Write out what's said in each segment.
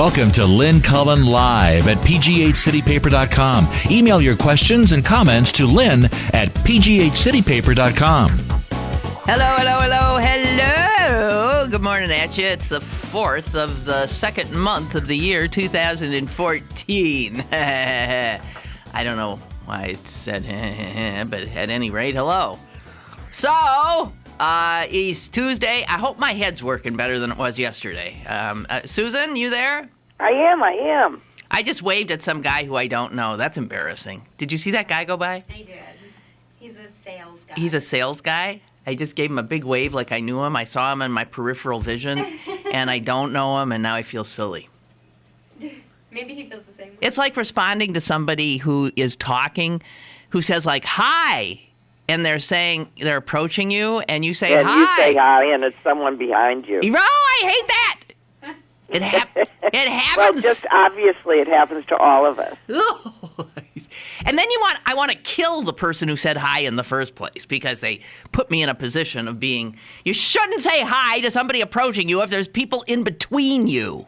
Welcome to Lynn Cullen Live at pghcitypaper.com. Email your questions and comments to Lynn at pghcitypaper.com. Hello. Good morning at you. It's the 4th of the second month of the year 2014. I don't know why it said but at any rate, hello. So, it's Tuesday. I hope my head's working better than it was yesterday. Susan, you there? I am. I just waved at some guy who I don't know. That's embarrassing. Did you see that guy go by? I did. He's a sales guy. He's a sales guy? I just gave him a big wave like I knew him. I saw him in my peripheral vision, and I don't know him, and now I feel silly. Maybe he feels the same way. It's like responding to somebody who is talking, who says, like, hi, and they're approaching you, and you say, and hi. You say hi, and it's someone behind you. Oh, I hate that. It happens. Well, just obviously it happens to all of us. And then I want to kill the person who said hi in the first place because they put me in a position of being, you shouldn't say hi to somebody approaching you if there's people in between you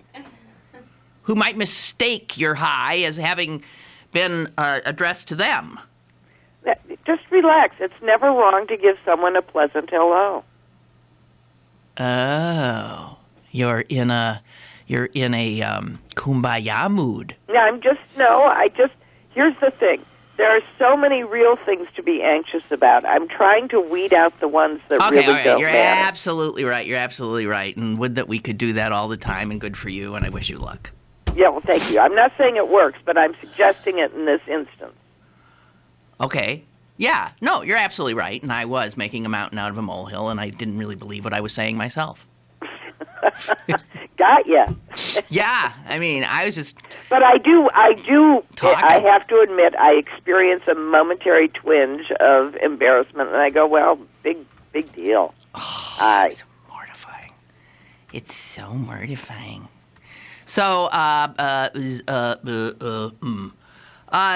who might mistake your hi as having been addressed to them. Just relax. It's never wrong to give someone a pleasant hello. Oh, you're in a kumbaya mood. Here's the thing. There are so many real things to be anxious about. I'm trying to weed out the ones that really don't matter. You're absolutely right. You're absolutely right. And would that we could do that all the time, and good for you, and I wish you luck. Yeah, well, thank you. I'm not saying it works, but I'm suggesting it in this instance. Okay. Yeah. No, you're absolutely right. And I was making a mountain out of a molehill, and I didn't really believe what I was saying myself. Got ya. Yeah, I mean, I was just. But I do. Talking. I have to admit, I experience a momentary twinge of embarrassment, and I go, "Well, big deal." It's mortifying. It's so mortifying. So,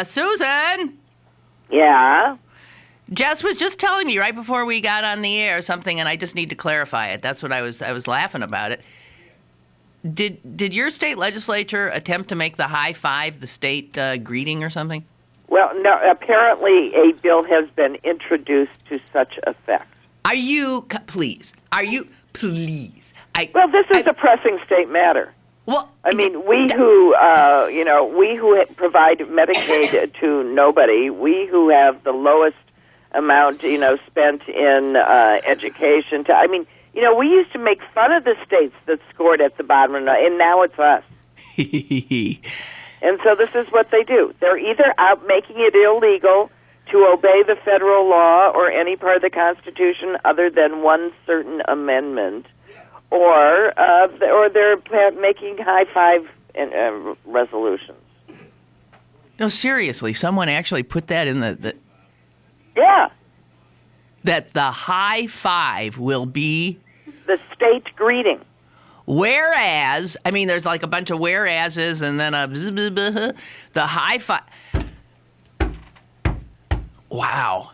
Susan. Yeah. Jess was just telling me right before we got on the air something, and I just need to clarify it. That's what I was laughing about it. Did your state legislature attempt to make the high five the state greeting or something? Well, no. Apparently, a bill has been introduced to such effect. Please? Well, this is a pressing state matter. Well, I mean, we who provide Medicaid to nobody, we who have the lowest amount, spent in education. We used to make fun of the states that scored at the bottom, and now it's us. And so this is what they do. They're either out making it illegal to obey the federal law or any part of the Constitution other than one certain amendment, or they're making high five resolutions. No, seriously, someone actually put that in the Yeah. That the high five will be the state greeting. Whereas, I mean, there's like a bunch of whereases and then the high five. Wow.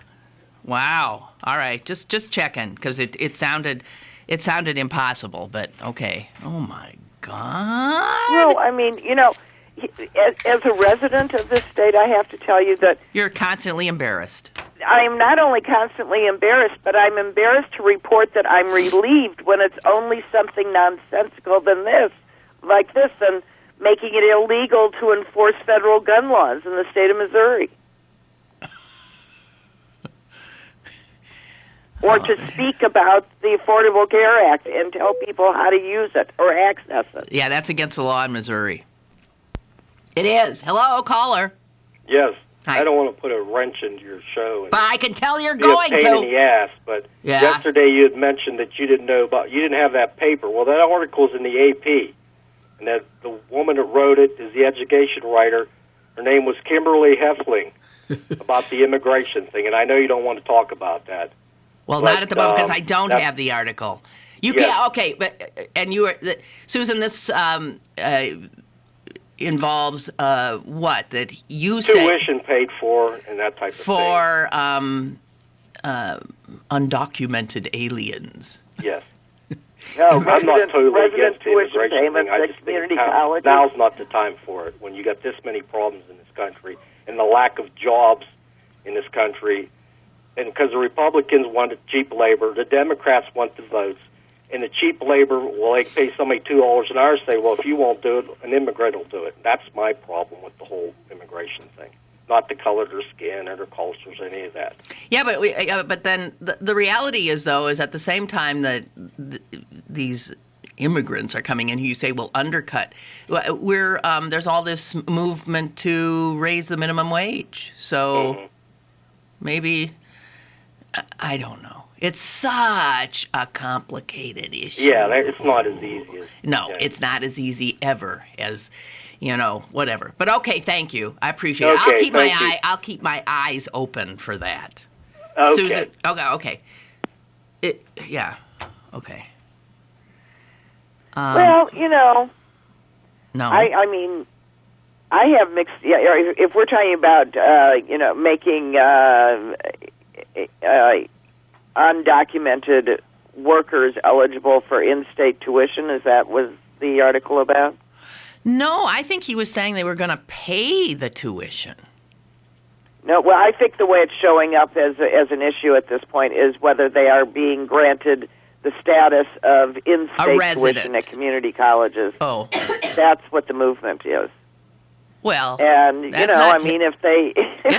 All right, just checking because it sounded impossible, but okay. Oh my God. Well, I mean, as a resident of this state, I have to tell you that you're constantly embarrassed. I am not only constantly embarrassed, but I'm embarrassed to report that I'm relieved when it's only something nonsensical like this, and making it illegal to enforce federal gun laws in the state of Missouri. Or to speak about the Affordable Care Act and tell people how to use it or access it. Yeah, that's against the law in Missouri. It is. Hello, caller. Yes. Hi. I don't want to put a wrench into your show. But I can tell you're be a going pain to. in the ass. But yesterday you had mentioned that you didn't have that paper. Well, that article's in the AP, and that the woman that wrote it is the education writer. Her name was Kimberly Hefling about the immigration thing, and I know you don't want to talk about that. Well, not at the moment because I don't have the article. You can't. Okay, and you were Susan. This involves what? That you said tuition paid for and that type of thing. For undocumented aliens. Yes. No, I'm not totally resident against the tuition immigration payments thing. I at just community think colleges. now's not the time for it when you got this many problems in this country and the lack of jobs in this country. And because the Republicans wanted cheap labor, the Democrats want the votes. And the cheap labor, well, they pay somebody $2 an hour, say, well, if you won't do it, an immigrant will do it. That's my problem with the whole immigration thing. Not the color of their skin or their cultures or any of that. Yeah, but then the reality is, though, is at the same time that these immigrants are coming in, you say will undercut. There's all this movement to raise the minimum wage. So maybe, I don't know. It's such a complicated issue. Yeah, it's not as easy as... No, it's not as easy ever as, whatever. But okay, thank you. I appreciate it. Okay, I'll keep my eyes open for that. Okay. Susan, okay. Yeah, okay. Well, No. I mean, I have mixed. Yeah, if we're talking about making undocumented workers eligible for in-state tuition, was the article about? No, I think he was saying they were going to pay the tuition. No, well, I think the way it's showing up as an issue at this point is whether they are being granted the status of in-state tuition at community colleges. Oh. That's what the movement is. Well, and if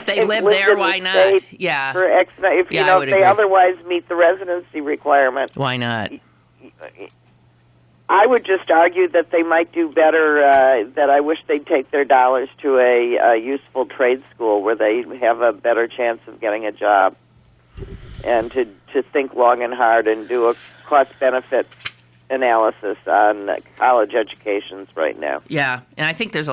they live there, why not? Yeah. For if they otherwise meet the residency requirement, why not? I would just argue that they might do better. That I wish they'd take their dollars to a useful trade school where they have a better chance of getting a job, and to think long and hard and do a cost-benefit analysis on college educations right now. Yeah, and I think there's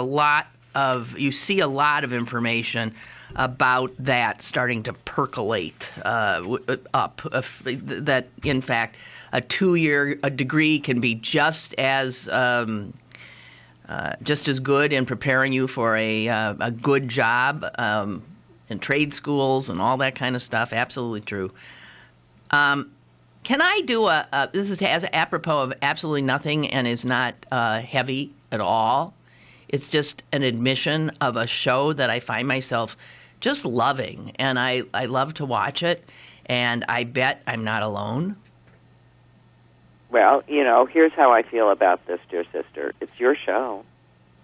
you see a lot of information about that starting to percolate up. That, in fact, a 2-year degree can be just as good in preparing you for a good job in trade schools and all that kind of stuff. Absolutely true. Can I do this is as apropos of absolutely nothing and is not heavy at all. It's just an admission of a show that I find myself just loving, and I love to watch it, and I bet I'm not alone. Well, here's how I feel about this, dear sister. It's your show.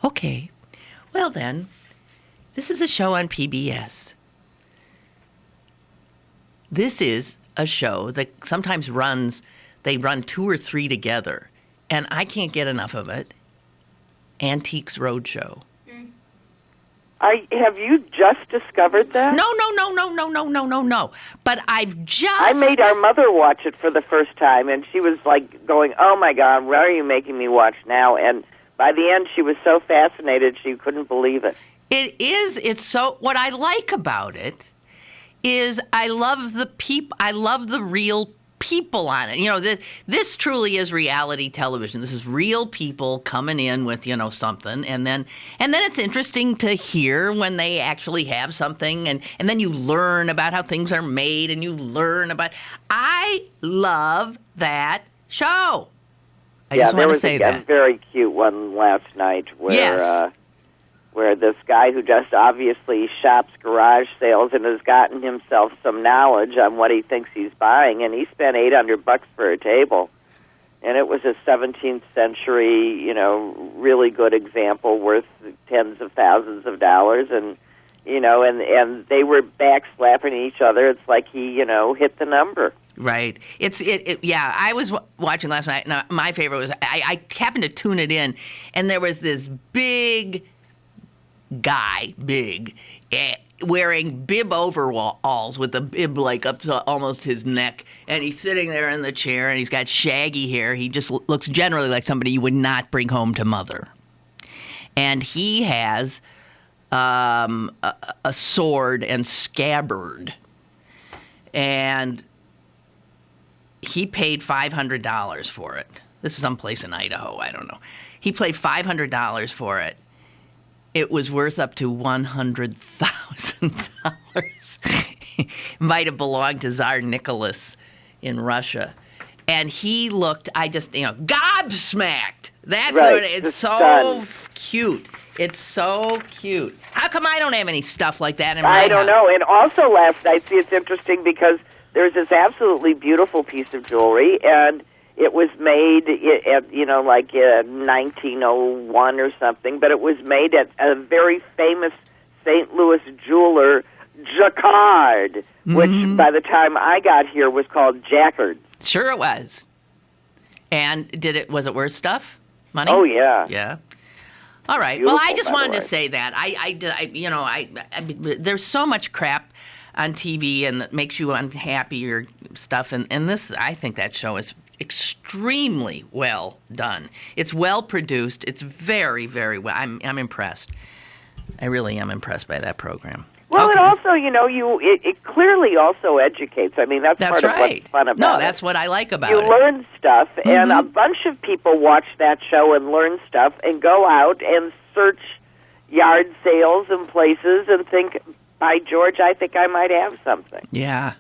Okay. Well, then, this is a show on PBS. This is a show that sometimes they run 2 or 3 together, and I can't get enough of it. Antiques Roadshow. Have you just discovered that? No. But I made our mother watch it for the first time, and she was like going, "Oh my God, what are you making me watch now?" And by the end, she was so fascinated she couldn't believe it. It's so. What I like about it is I love the real people on it. This truly is reality television. This is real people coming in with, something. And then it's interesting to hear when they actually have something. And then you learn about how things are made and you learn about. I love that show. I just want to say that. There was a very cute one last night where this guy who just obviously shops garage sales and has gotten himself some knowledge on what he thinks he's buying, and he spent $800 for a table, and it was a 17th century, really good example worth tens of thousands of dollars, and and they were backslapping each other. It's like he hit the number. Right. Yeah, I was watching last night, and my favorite was I happened to tune it in, and there was this big guy, wearing bib overalls with a bib like up to almost his neck, and he's sitting there in the chair, and he's got shaggy hair. He just looks generally like somebody you would not bring home to mother. And he has a sword and scabbard, and he paid $500 for it. This is someplace in Idaho, I don't know. He paid $500 for it. It was worth up to $100,000. Might have belonged to Tsar Nicholas in Russia. And he looked, gobsmacked. That's Right, what it's just so stunned. cute. It's so cute. How come I don't have any stuff like that in my house? I don't know. And also last night, see, it's interesting because there's this absolutely beautiful piece of jewelry, and it was made at, 1901 or something, but it was made at a very famous St. Louis jeweler, Jacquard, which by the time I got here was called Jacquard. Sure it was. And was it worth stuff? Money? Oh, yeah. Yeah. All right. Beautiful, well, I just by the wanted to way. say that. I there's so much crap on TV and that makes you unhappy or stuff. And this, I think that show is extremely well done. It's well produced. It's very, very well. I'm impressed. I really am impressed by that program. Well, Okay. it also, it clearly also educates. I mean, that's part of right. what's fun about No, it. that's what I like about You it. learn stuff, and a bunch of people watch that show and learn stuff and go out and search yard sales and places and think, by George, I think I might have something. Yeah.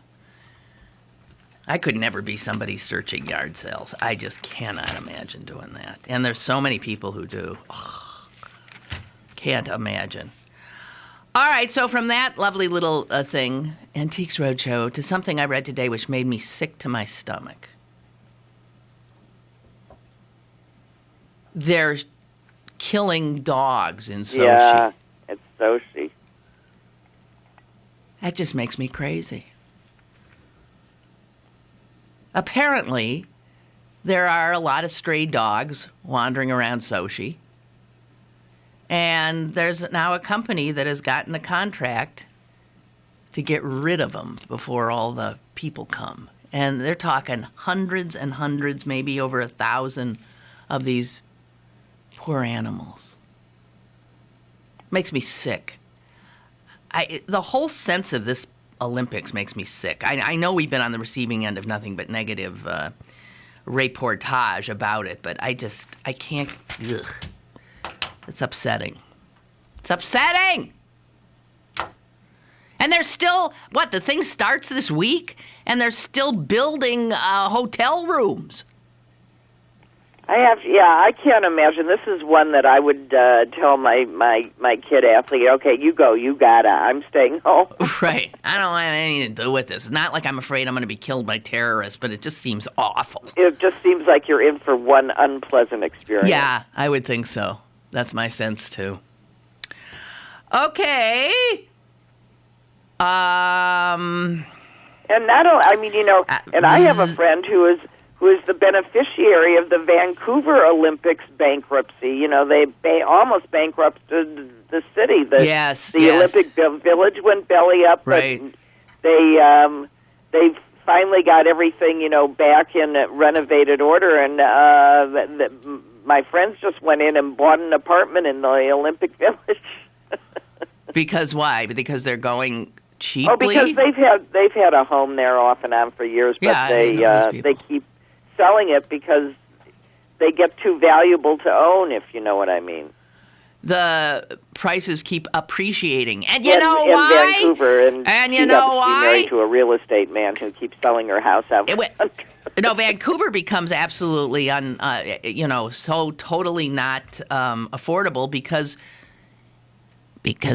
I could never be somebody searching yard sales. I just cannot imagine doing that. And there's so many people who do. Can't imagine. All right, so from that lovely little thing, Antiques Roadshow, to something I read today which made me sick to my stomach. They're killing dogs in Sochi. Yeah, it's Sochi. That just makes me crazy. Apparently, there are a lot of stray dogs wandering around Sochi. And there's now a company that has gotten a contract to get rid of them before all the people come. And they're talking hundreds and hundreds, maybe over 1,000 of these poor animals. Makes me sick. The whole sense of this Olympics makes me sick. I know we've been on the receiving end of nothing but negative reportage about it, but I can't. Ugh. It's upsetting. It's upsetting! And they're still, the thing starts this week, and they're still building hotel rooms. I can't imagine. This is one that I would tell my kid athlete, okay, you go, you gotta. I'm staying home. Right. I don't have anything to do with this. It's not like I'm afraid I'm going to be killed by terrorists, but it just seems awful. It just seems like you're in for one unpleasant experience. Yeah, I would think so. That's my sense, too. Okay. And not only, and I have a friend who is the beneficiary of the Vancouver Olympics bankruptcy. They almost bankrupted the city. The Olympic Village went belly up, right. But they finally got everything, back in renovated order, and my friends just went in and bought an apartment in the Olympic Village. Because why? Because they're going cheaply? Oh, because they've had a home there off and on for years, but they keep selling it because they get too valuable to own, if you know what I mean. The prices keep appreciating. And you know in why? Vancouver, and you know why? She's married to a real estate man who keeps selling her house out. No, Vancouver becomes absolutely so totally not affordable because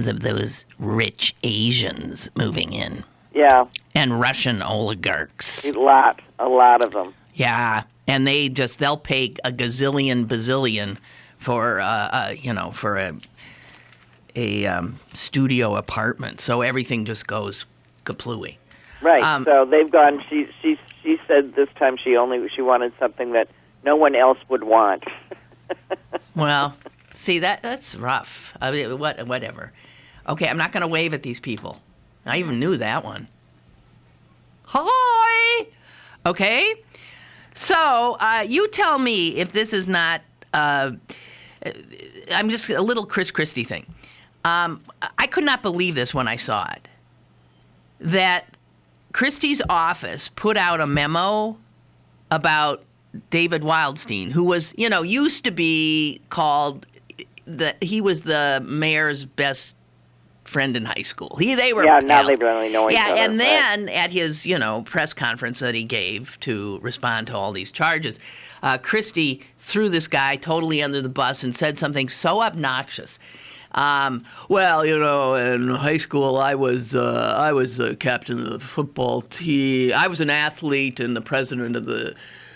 of those rich Asians moving in. Yeah. And Russian oligarchs. A lot of them. Yeah, and they'll pay a gazillion bazillion for a studio apartment. So everything just goes kaplooey. Right. So they've gone. She said this time she wanted something that no one else would want. Well, see that's rough. I mean, whatever. Okay, I'm not going to wave at these people. I even knew that one. Hi. Okay. So you tell me if this is not. I'm just a little Christie thing. I could not believe this when I saw it. That Christie's office put out a memo about David Wildstein, who was, used to be called he was the mayor's best friend in high school. They were now pals. they really know each other. Yeah, and then at his, press conference that he gave to respond to all these charges, Christie threw this guy totally under the bus and said something so obnoxious. Well, in high school, I was a captain of the football team. I was an athlete and the president of the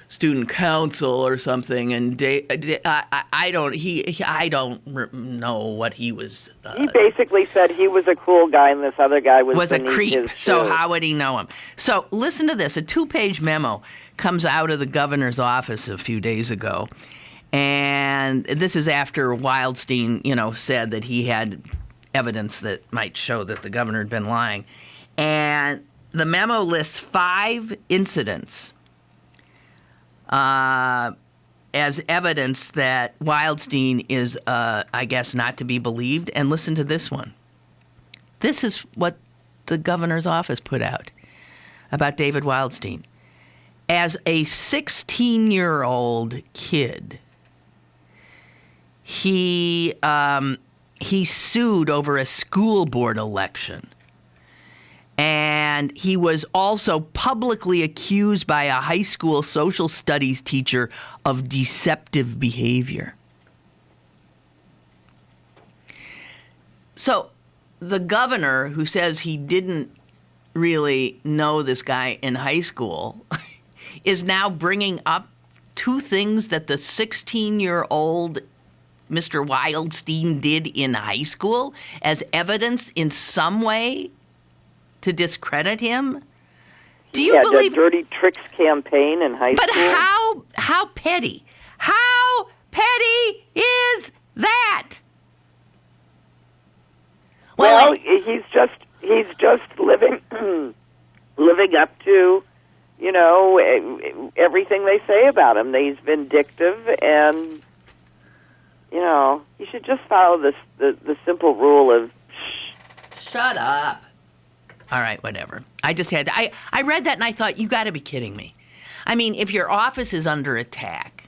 student council or something. And I don't know what he was. He basically said he was a cool guy and this other guy was a beneath creep. his So shoe. how would he know him? So listen to this. A 2-page memo comes out of the governor's office a few days ago. And this is after Wildstein, said that he had evidence that might show that the governor had been lying. And the memo lists 5 incidents as evidence that Wildstein is, I guess, not to be believed. And listen to this one. This is what the governor's office put out about David Wildstein. As a 16-year-old kid, he sued over a school board election. And he was also publicly accused by a high school social studies teacher of deceptive behavior. So the governor, who says he didn't really know this guy in high school, is now bringing up 2 things that the 16-year-old Mr. Wildstein did in high school as evidence in some way to discredit him? Do you believe the dirty tricks campaign in high school? But how petty? How petty is that? Well, he's just living up to, everything they say about him. He's vindictive and you should just follow the simple rule of shut up. All right, whatever. I read that and I thought, you got to be kidding me. I mean, if your office is under attack,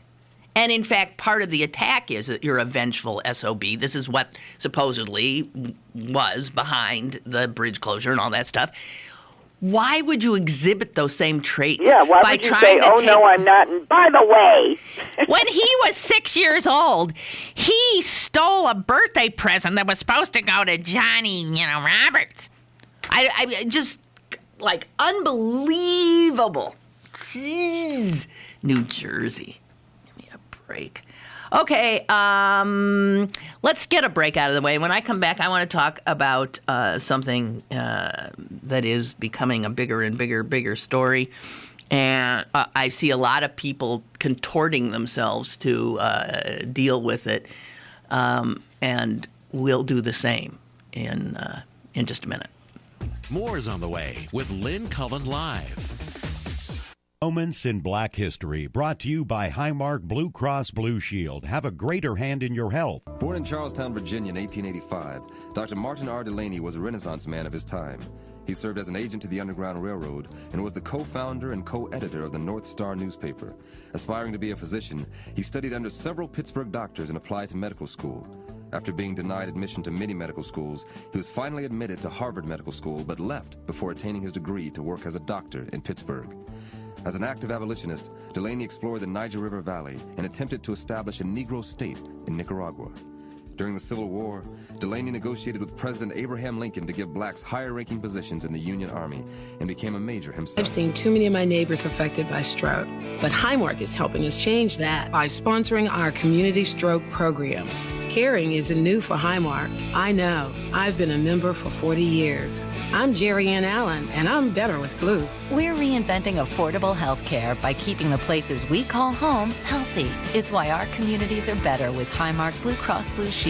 and in fact, part of the attack is that you're a vengeful SOB. This is what supposedly was behind the bridge closure and all that stuff. Why would you exhibit those same traits? Yeah, why would you say, no, I'm not, and by the way. When he was 6 years old, he stole a birthday present that was supposed to go to Johnny, Roberts. I just, unbelievable. Jeez. New Jersey. Give me a break. Okay, let's get a break out of the way. When I come back, I want to talk about something that is becoming a bigger and bigger story. And I see a lot of people contorting themselves to deal with it. And we'll do the same in just a minute. More is on the way with Lynn Cullen Live. Moments in Black History, brought to you by Highmark Blue Cross Blue Shield. Have a greater hand in your health. Born in Charlestown, Virginia in 1885, Dr. Martin R. Delaney was a Renaissance man of his time. He served as an agent to the Underground Railroad and was the co-founder and co-editor of the North Star newspaper. Aspiring to be a physician, he studied under several Pittsburgh doctors and applied to medical school. After being denied admission to many medical schools, he was finally admitted to Harvard Medical School, but left before attaining his degree to work as a doctor in Pittsburgh. As an active abolitionist, Delaney explored the Niger River Valley and attempted to establish a Negro state in Nicaragua. During the Civil War, Delaney negotiated with President Abraham Lincoln to give blacks higher-ranking positions in the Union Army and became a major himself. I've seen too many of my neighbors affected by stroke, but Highmark is helping us change that by sponsoring our community stroke programs. Caring isn't new for Highmark. I know. I've been a member for 40 years. I'm Jerry Ann Allen, and I'm better with Blue. We're reinventing affordable health care by keeping the places we call home healthy. It's why our communities are better with Highmark Blue Cross Blue Shield.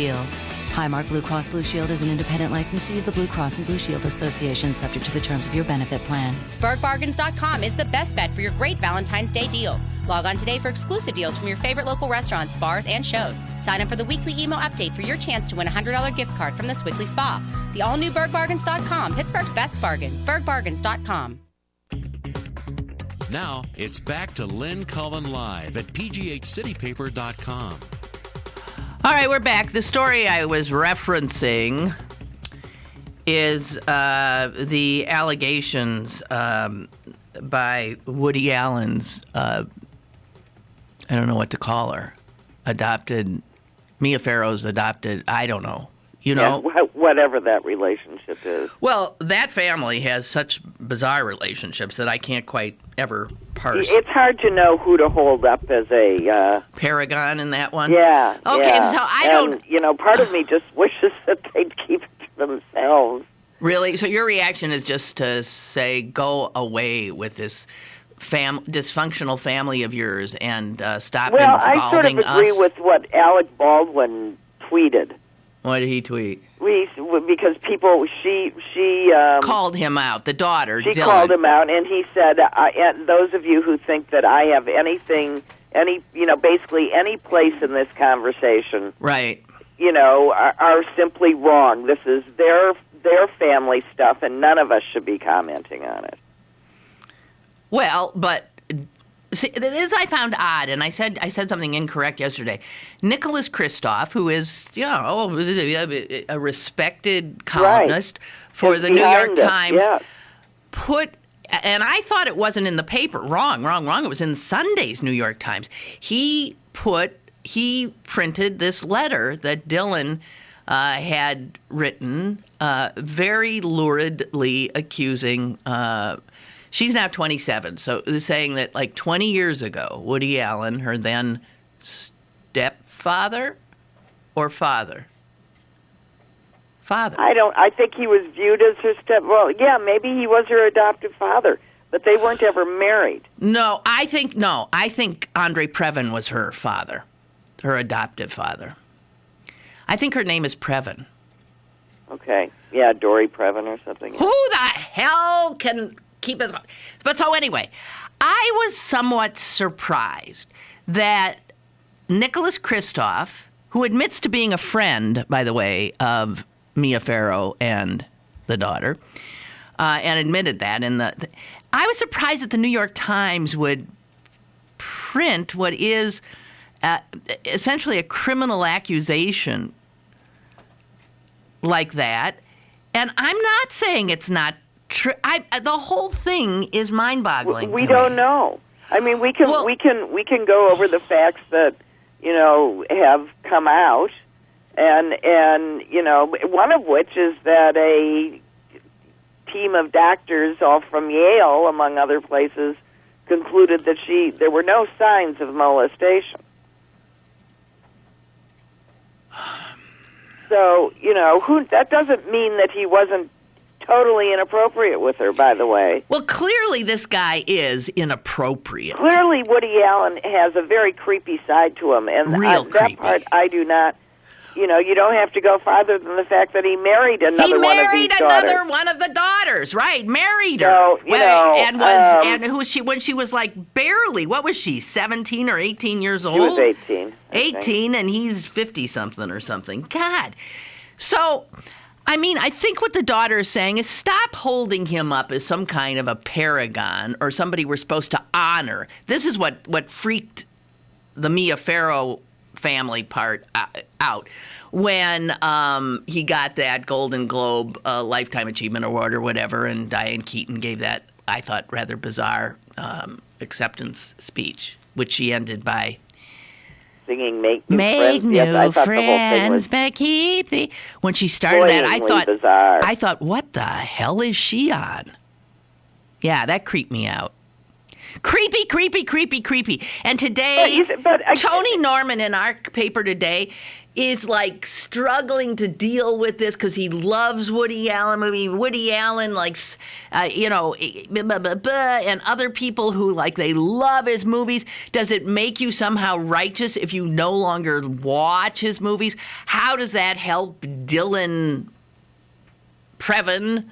Highmark Blue Cross Blue Shield is an independent licensee of the Blue Cross and Blue Shield Association, subject to the terms of your benefit plan. BergBargains.com is the best bet for your great Valentine's Day deals. Log on today for exclusive deals from your favorite local restaurants, bars, and shows. Sign up for the weekly email update for your chance to win a $100 gift card from the Swickley Spa. The all-new BergBargains.com, Pittsburgh's best bargains. BergBargains.com. Now, it's back to Lynn Cullen Live at pghcitypaper.com. All right, we're back. The story I was referencing is the allegations by Woody Allen's, I don't know what to call her, adopted, Mia Farrow's adopted, I don't know. You know? Yeah, whatever that relationship is. Well, that family has such bizarre relationships that I can't quite ever parse. It's hard to know who to hold up as a... paragon in that one? Yeah. Okay, yeah. so I don't... You know, part of me just wishes that they'd keep it to themselves. Really? So your reaction is just to say, go away with this dysfunctional family of yours and stop involving us? Well, I sort of agree with what Alec Baldwin tweeted. What did he tweet? Because she called him out, the daughter, She Dylan. called him out, and he said, and those of you who think that I have basically any place in this conversation, right, are simply wrong. This is their family stuff, and none of us should be commenting on it. Well, but see, this I found odd, and I said something incorrect yesterday. Nicholas Kristof, who is a respected columnist for the New York Times, put, and I thought it wasn't in the paper. Wrong. It was in Sunday's New York Times. He printed this letter that Dylan had written, very luridly accusing. She's now 27, so saying that like 20 years ago, Woody Allen, her then stepfather or father? Father. I think he was viewed as her maybe he was her adoptive father, but they weren't ever married. No, I think Andre Previn was her father, her adoptive father. I think her name is Previn. Okay. Yeah, Dory Previn or something. Who the hell can keep it? But so anyway, I was somewhat surprised that Nicholas Kristof, who admits to being a friend, by the way, of Mia Farrow and the daughter, and admitted that I was surprised that the New York Times would print what is essentially a criminal accusation like that. And I'm not saying it's not true. The whole thing is mind-boggling. We don't know. I mean, we can go over the facts that have come out, and one of which is that a team of doctors, all from Yale, among other places, concluded that there were no signs of molestation. So, that doesn't mean that he wasn't totally inappropriate with her, by the way. Well, clearly this guy is inappropriate. Clearly Woody Allen has a very creepy side to him, and that part I do not... you don't have to go farther than the fact that he married another one of these daughters. He married another one of the daughters, right? Married her. So, and who was she when she was like barely? What was she? 17 or 18 years old? She was 18. 18, and he's 50-something or something. God. So, I mean, I think what the daughter is saying is stop holding him up as some kind of a paragon or somebody we're supposed to honor. This is what freaked the Mia Farrow family part out when he got that Golden Globe Lifetime Achievement Award or whatever, and Diane Keaton gave that, I thought, rather bizarre acceptance speech, which she ended by singing "Make New Friends." Yes, friends, but keep the. When she started that, I thought, what the hell is she on? Yeah, that creeped me out. Creepy. And today, Tony Norman in our paper today is like struggling to deal with this because he loves Woody Allen. I mean, Woody Allen likes, and other people who they love his movies. Does it make you somehow righteous if you no longer watch his movies? How does that help Dylan Previn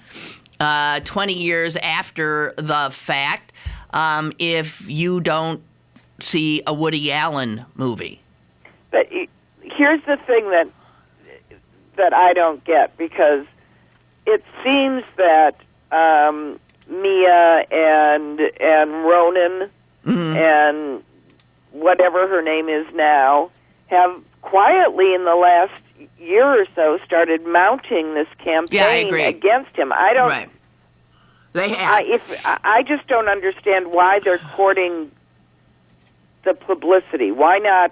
20 years after the fact? If you don't see a Woody Allen movie. But here's the thing that I don't get, because it seems that Mia and Ronan and whatever her name is now have quietly in the last year or so started mounting this campaign campaign against him. I don't. Right. They have. I just don't understand why they're courting the publicity. Why not?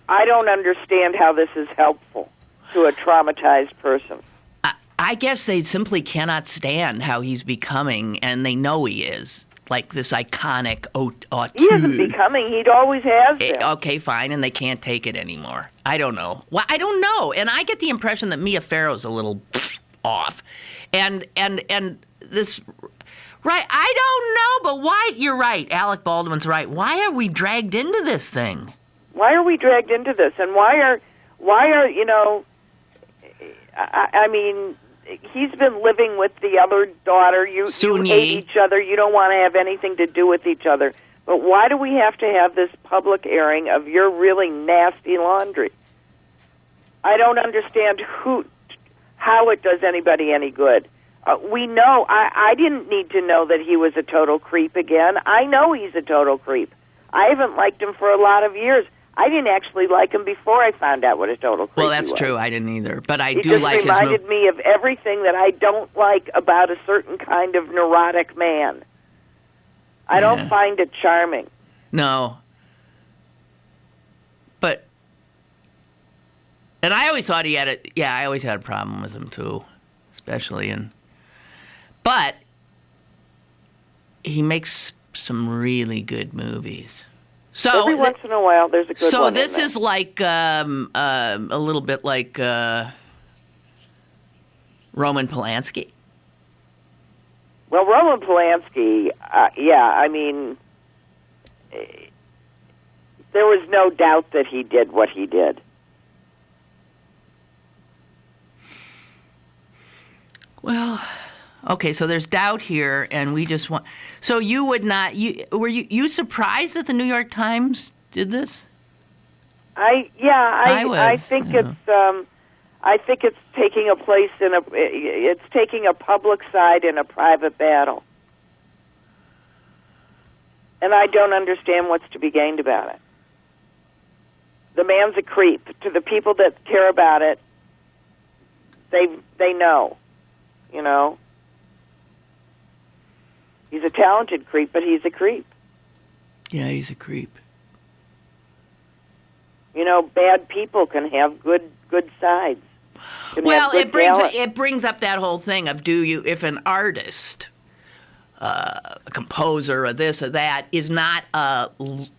I don't understand how this is helpful to a traumatized person. I guess they simply cannot stand how he's becoming, and they know he is. Like this iconic auteur. He isn't becoming. He always has been. Okay, fine, and they can't take it anymore. I don't know. Well, I don't know, and I get the impression that Mia Farrow's a little off, and this. Right, I don't know, but why? You're right. Alec Baldwin's right. Why are we dragged into this thing? Why are we dragged into this? And why are I mean, he's been living with the other daughter. You hate each other. You don't want to have anything to do with each other. But why do we have to have this public airing of your really nasty laundry? I don't understand how it does anybody any good. We know, I didn't need to know that he was a total creep again. I know he's a total creep. I haven't liked him for a lot of years. I didn't actually like him before I found out what a total creep Well, that's he was. True. I didn't either. But I do like his... He just reminded me of everything that I don't like about a certain kind of neurotic man. I don't find it charming. No. But... And I always thought he had a... Yeah, I always had a problem with him, too. Especially in... But... He makes some really good movies. So every once in a while, there's a good one. So this is like a little bit like Roman Polanski. Well, Roman Polanski, I mean, there was no doubt that he did what he did. Well, okay, so there's doubt here, and we just want... So you would not... Were you surprised that the New York Times did this? I think it's taking a place it's taking a public side in a private battle. And I don't understand what's to be gained about it. The man's a creep. To the people that care about it, they know, you know. He's a talented creep, but he's a creep. Yeah, he's a creep. You know, bad people can have good sides. Well, it brings up that whole thing of if an artist, a composer, or this or that is not a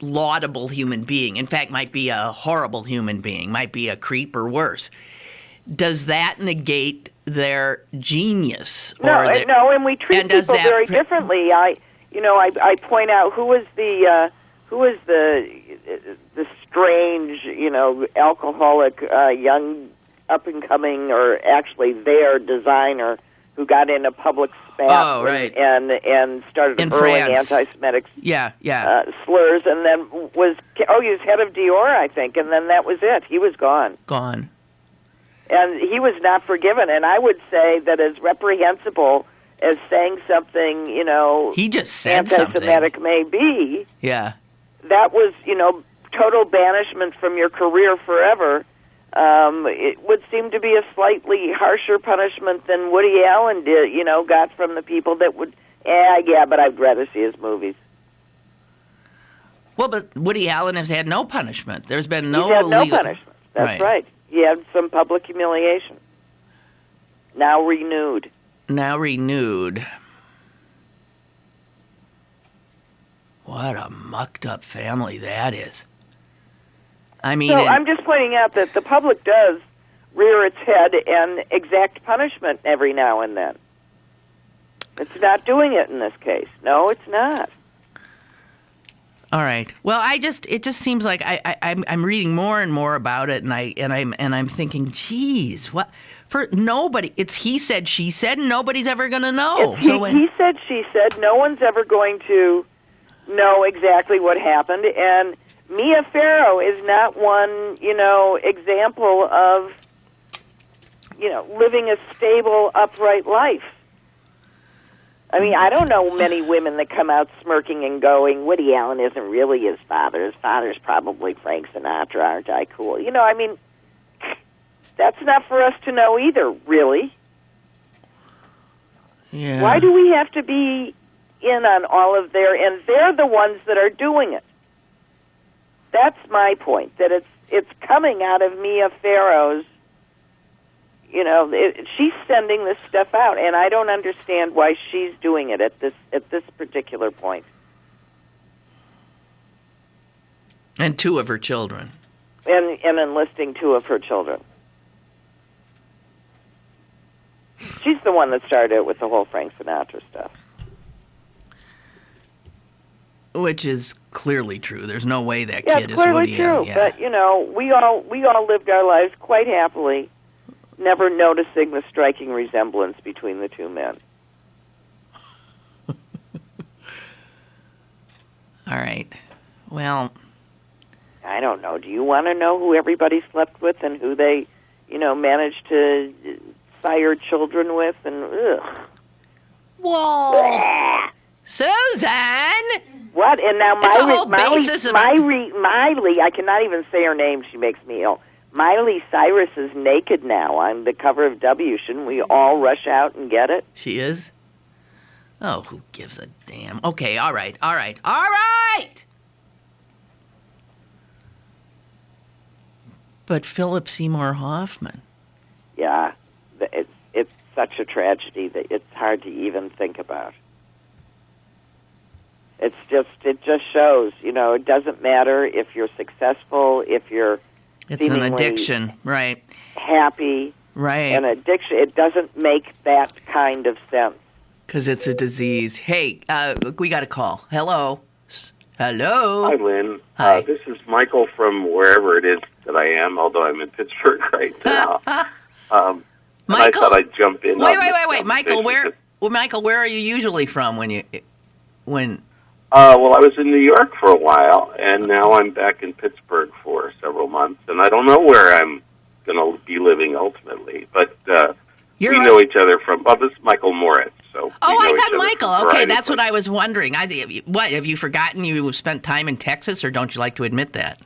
laudable human being, in fact, might be a horrible human being, might be a creep or worse. Does that negate their genius? No, and we treat people very differently. I point out who was the strange, alcoholic young up and coming, or actually their designer who got in a public spat and started hurling anti-Semitic slurs, and then he was head of Dior, I think, and then that was it. He was gone. And he was not forgiven. And I would say that as reprehensible as saying something, he just said anti-Semitic may be, that was, total banishment from your career forever. It would seem to be a slightly harsher punishment than Woody Allen did, got from the people that would, but I'd rather see his movies. Well, but Woody Allen has had no punishment. There's been no punishment. That's right. He had some public humiliation. Now renewed. What a mucked up family that is. I mean... So I'm just pointing out that the public does rear its head and exact punishment every now and then. It's not doing it in this case. No, it's not. All right. Well, it just seems like I'm reading more and more about it, and I'm thinking, geez, what for nobody? It's he said, she said, and nobody's ever going to know. He said, she said. No one's ever going to know exactly what happened, and Mia Farrow is not one, example of, living a stable, upright life. I mean, I don't know many women that come out smirking and going, Woody Allen isn't really his father. His father's probably Frank Sinatra. Aren't I cool? That's not for us to know either, really. Yeah. Why do we have to be in on all of and they're the ones that are doing it? That's my point, that it's coming out of Mia Farrow's, she's sending this stuff out, and I don't understand why she's doing it at this particular point. And 2 of her children. And enlisting 2 of her children. She's the one that started it with the whole Frank Sinatra stuff. Which is clearly true. There's no way that Yeah, kid it's is clearly Woody true. Allen. Yeah. But, we all lived our lives quite happily, never noticing the striking resemblance between the 2 men. All right. Well, I don't know. Do you want to know who everybody slept with and who they, managed to sire children with? And whoa, Susan! What? And now Miley, I cannot even say her name. She makes me ill. Miley Cyrus is naked now on the cover of W. Shouldn't we all rush out and get it? She is? Oh, who gives a damn? Okay, all right. But Philip Seymour Hoffman. Yeah, it's such a tragedy that it's hard to even think about. It just shows, it doesn't matter if you're successful, if you're it's an addiction, right? Happy, right? An addiction. It doesn't make that kind of sense. Because it's a disease. Hey, we got a call. Hello. Hello. Hi, Lynn. Hi. This is Michael from wherever it is that I am, although I'm in Pittsburgh right now. Michael, I thought I'd jump in. Wait, Michael, where are you usually from when? Well, I was in New York for a while, and now I'm back in Pittsburgh for several months, and I don't know where I'm going to be living ultimately, but we know each other from. Well, this is Michael Moritz. So I thought Michael. Okay, that's what I was wondering. What have you forgotten? You spent time in Texas, or don't you like to admit that?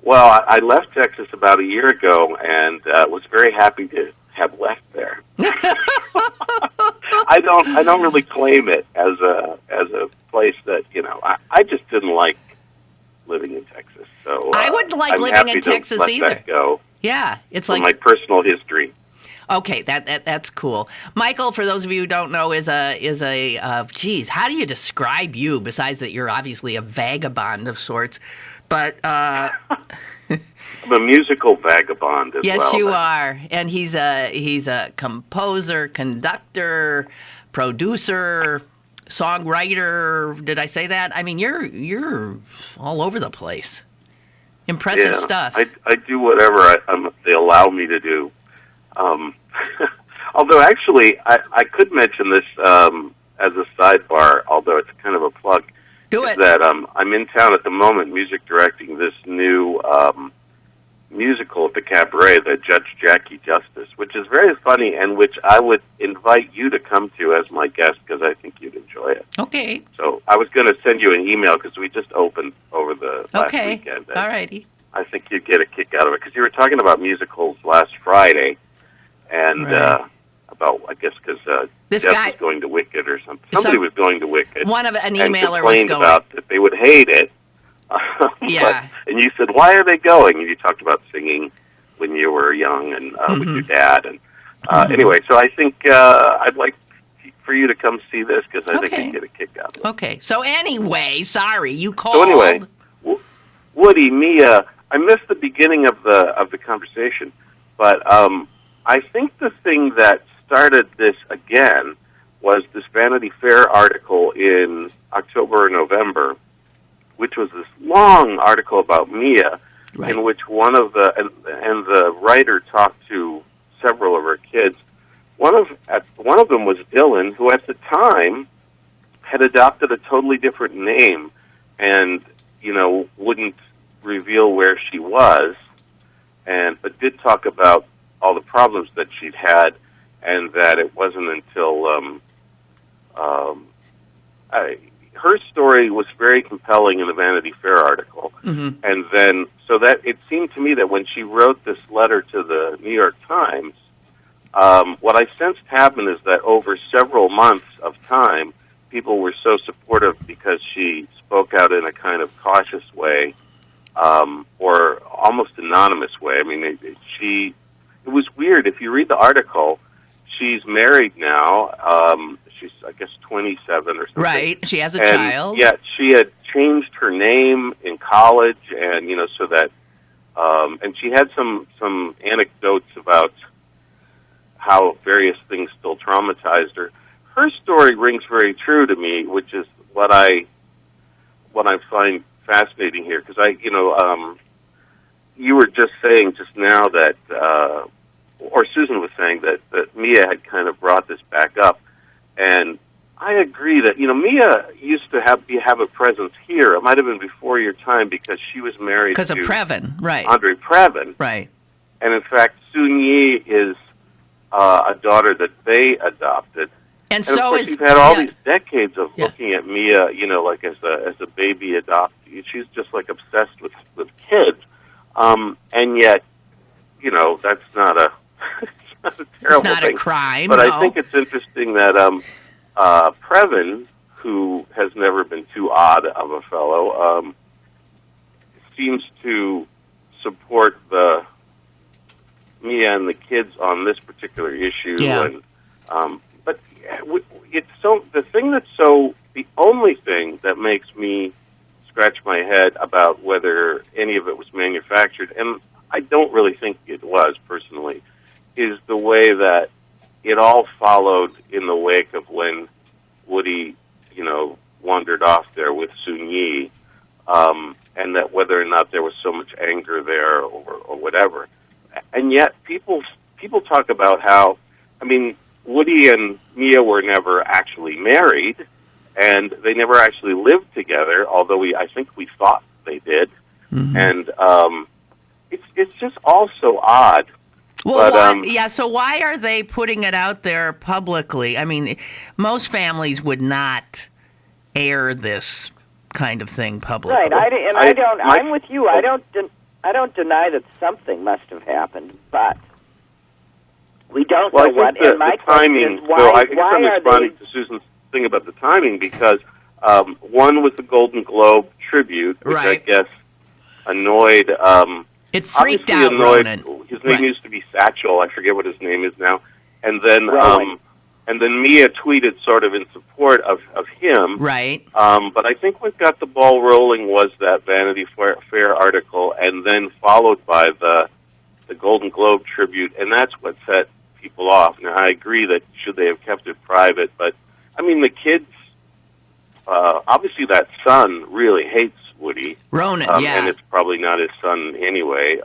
Well, I left Texas about a year ago, and was very happy to have left there. I don't really claim it as a place that I just didn't like living in Texas. So I wouldn't like living in Texas either. That go. Yeah, it's from like my personal history. Okay, that's cool. Michael, for those of you who don't know, is a geez, how do you describe you besides that you're obviously a vagabond of sorts? But I'm a musical vagabond as well. Yes, you are. And he's a composer, conductor, producer, songwriter. Did I say that? I mean, you're all over the place. Impressive stuff. I do whatever they allow me to do. Although, actually, I could mention this as a sidebar, although it's kind of a plug. Do it. That I'm in town at the moment music directing this new musical at the Cabaret, the Judge Jackie Justice, which is very funny and which I would invite you to come to as my guest because I think you'd enjoy it. Okay. So I was going to send you an email because we just opened over the last weekend. All righty. I think you'd get a kick out of it because you were talking about musicals last Friday and about, I guess, because Jeff was going to Wicked or something. Somebody was going to Wicked. An emailer was going. About that they would hate it. Yeah. And you said, why are they going? And you talked about singing when you were young and with your dad. And anyway, so I think I'd like for you to come see this because I think you'd get a kick out of it. Okay. So anyway, sorry, you called. So anyway, Woody, Mia, I missed the beginning of the conversation, but I think the thing that started this again was this Vanity Fair article in October or November, which was this long article about Mia, in which one of the and the writer talked to several of her kids. One of them was Dylan, who at the time had adopted a totally different name, and wouldn't reveal where she was, but did talk about all the problems that she'd had, and that it wasn't until her story was very compelling in the Vanity Fair article. Mm-hmm. And then, so that it seemed to me that when she wrote this letter to the New York Times, what I sensed happened is that over several months of time, people were so supportive because she spoke out in a kind of cautious way, or almost anonymous way. I mean, it was weird. If you read the article, she's married now. She's, I guess, 27 or something. Right. She has a child. Yeah, she had changed her name in college, and so that, and she had some anecdotes about how various things still traumatized her. Her story rings very true to me, which is what I find fascinating here, because you were just saying just now that, or Susan was saying that Mia had kind of brought this back up, and I agree that Mia used to have a presence here. It might have been before your time because she was married because of Previn, right? Andre Previn, right? And in fact, Sun Yi is a daughter that they adopted. And so of course, you've had all these decades of looking at Mia, like as a baby adoptee. She's just like obsessed with kids, and yet, that's not a terrible it's not thing. A crime. But no. I think it's interesting that Previn, who has never been too odd of a fellow, seems to support the Mia and the kids on this particular issue. Yeah. And but it's so the only thing that makes me scratch my head about whether any of it was manufactured, and I don't really think it was personally, is the way that it all followed in the wake of when Woody, wandered off there with Sun Yi, and that whether or not there was so much anger there or whatever. And yet people talk about how, Woody and Mia were never actually married, and they never actually lived together, although I think we thought they did. Mm-hmm. And it's just all so odd. Well, but, so why are they putting it out there publicly? Most families would not air this kind of thing publicly. Right, I'm with you. I don't deny that something must have happened, but we don't know what. And my timing, question is, why I'm responding to Susan's thing about the timing, because one was the Golden Globe tribute, which I guess annoyed... it freaked out Ronan. His name used to be Satchel. I forget what his name is now. And then Mia tweeted sort of in support of him. Right. But I think what got the ball rolling was that Vanity Fair article, and then followed by the Golden Globe tribute, and that's what set people off. Now, I agree that should they have kept it private, but, the kids, obviously that son really hates Woody. Ronan, and it's probably not his son anyway.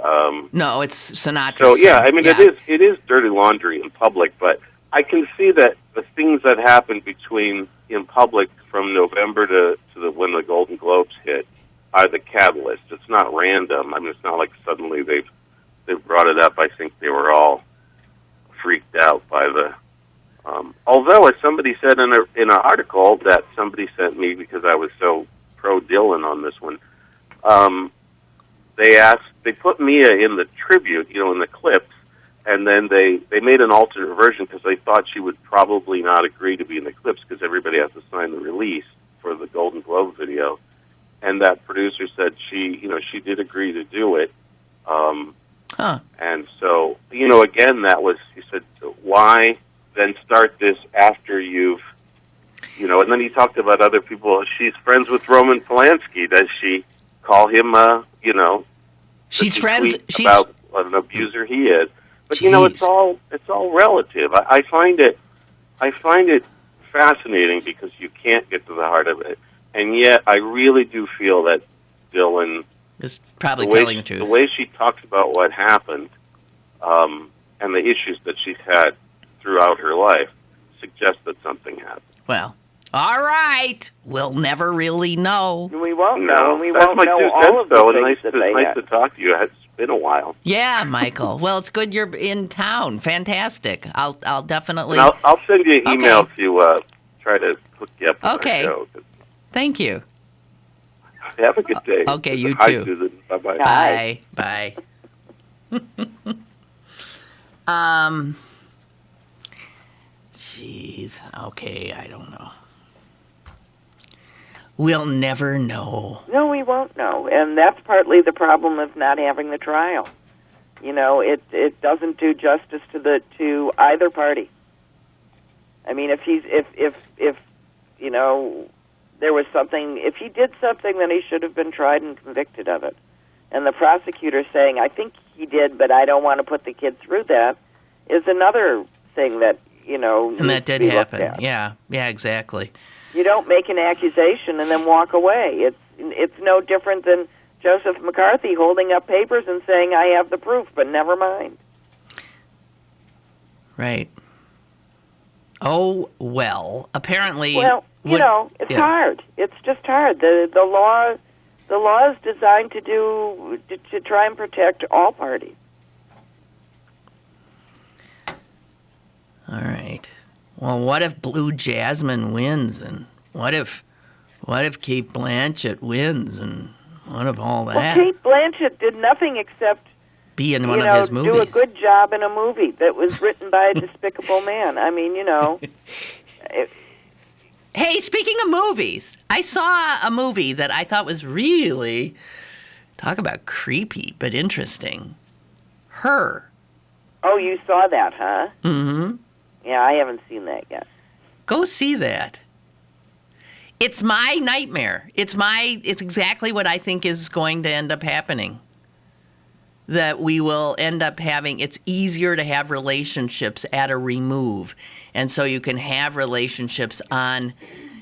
No, it's Sinatra's So, yeah, son. it is dirty laundry in public, but I can see that the things that happened in public from November to when the Golden Globes hit are the catalyst. It's not random. It's not like suddenly they've brought it up. I think they were all freaked out by the... although, as somebody said in an article that somebody sent me because I was so pro-Dylan on this one, they put Mia in the tribute, in the clips, and then they made an alternate version because they thought she would probably not agree to be in the clips because everybody has to sign the release for the Golden Globe video. And that producer said she did agree to do it. And so, again, that was, he said, why then start this after you've, and then he talked about other people. She's friends with Roman Polanski. Does she call him, she's friends about what an abuser he is? But Jeez. it's all relative. I find it fascinating because you can't get to the heart of it, and yet I really do feel that Dylan is probably telling the truth. The way she talks about what happened, and the issues that she's had throughout her life, suggests that something happened. Well, all right. We'll never really know. We won't know. No, we that's won't my know 2 all cents, of the though. things that they nice had. to talk to you. It's been a while. Yeah, Michael. Well, it's good you're in town. Fantastic. I'll definitely... And I'll send you an email to try to hook you up with okay. our show. Thank you. Have a good day. Okay, you Hi, too. Susan. Bye-bye. Bye. Bye. Jeez. Okay, I don't know. We'll never know. No, we won't know, and that's partly the problem of not having the trial. You know, it doesn't do justice to either party. I mean, if you know, there was something, if he did something, then he should have been tried and convicted of it. And the prosecutor saying, I think he did, but I don't want to put the kid through that, is another thing that, you know, and that did needs to be happen. looked at. Yeah, exactly. You don't make an accusation and then walk away. It's no different than Joseph McCarthy holding up papers and saying, I have the proof, but never mind. Right. Oh, well, apparently... Well, you know, it's hard. It's just hard. The law is designed to try and protect all parties. All right. Well, what if Blue Jasmine wins, and what if Kate Blanchett wins, and what if all that? Well, Kate Blanchett did nothing except be in one of his movies. Do a good job in a movie that was written by a despicable man. I mean, you know. Hey, speaking of movies, I saw a movie that I thought was really, talk about creepy, but interesting. Her. Oh, you saw that, huh? Mm-hmm. Yeah, I haven't seen that yet. Go see that. It's my nightmare. It's exactly what I think is going to end up happening. That we will end up having, it's easier to have relationships at a remove. And so you can have relationships on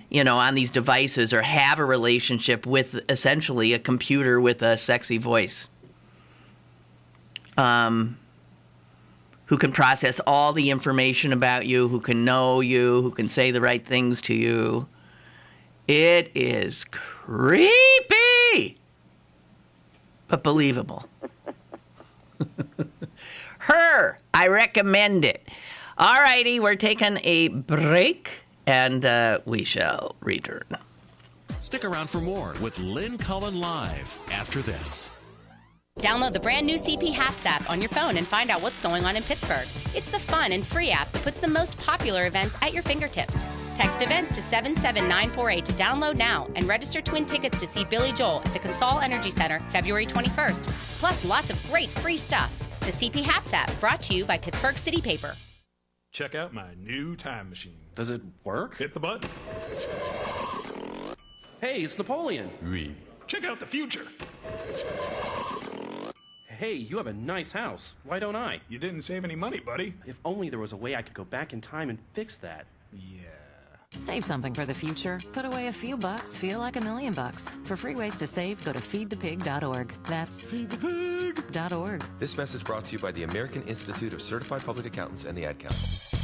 these devices, or have a relationship with essentially a computer with a sexy voice. Who can process all the information about you, who can know you, who can say the right things to you. It is creepy, but believable. Her, I recommend it. All righty, we're taking a break, and we shall return. Stick around for more with Lynn Cullen Live after this. Download the brand new CP Haps app on your phone and find out what's going on in Pittsburgh. It's the fun and free app that puts the most popular events at your fingertips. Text events to 77948 to download now and register to win tickets to see Billy Joel at the Consol Energy Center February 21st. Plus lots of great free stuff. The CP Haps app, brought to you by Pittsburgh City Paper. Check out my new time machine. Does it work? Hit the button. Hey, it's Napoleon. Oui. Check out the future. Hey, you have a nice house. Why don't I? You didn't save any money, buddy. If only there was a way I could go back in time and fix that. Yeah. Save something for the future. Put away a few bucks, feel like $1 million. For free ways to save, go to feedthepig.org. That's feedthepig.org. This message brought to you by the American Institute of Certified Public Accountants and the Ad Council.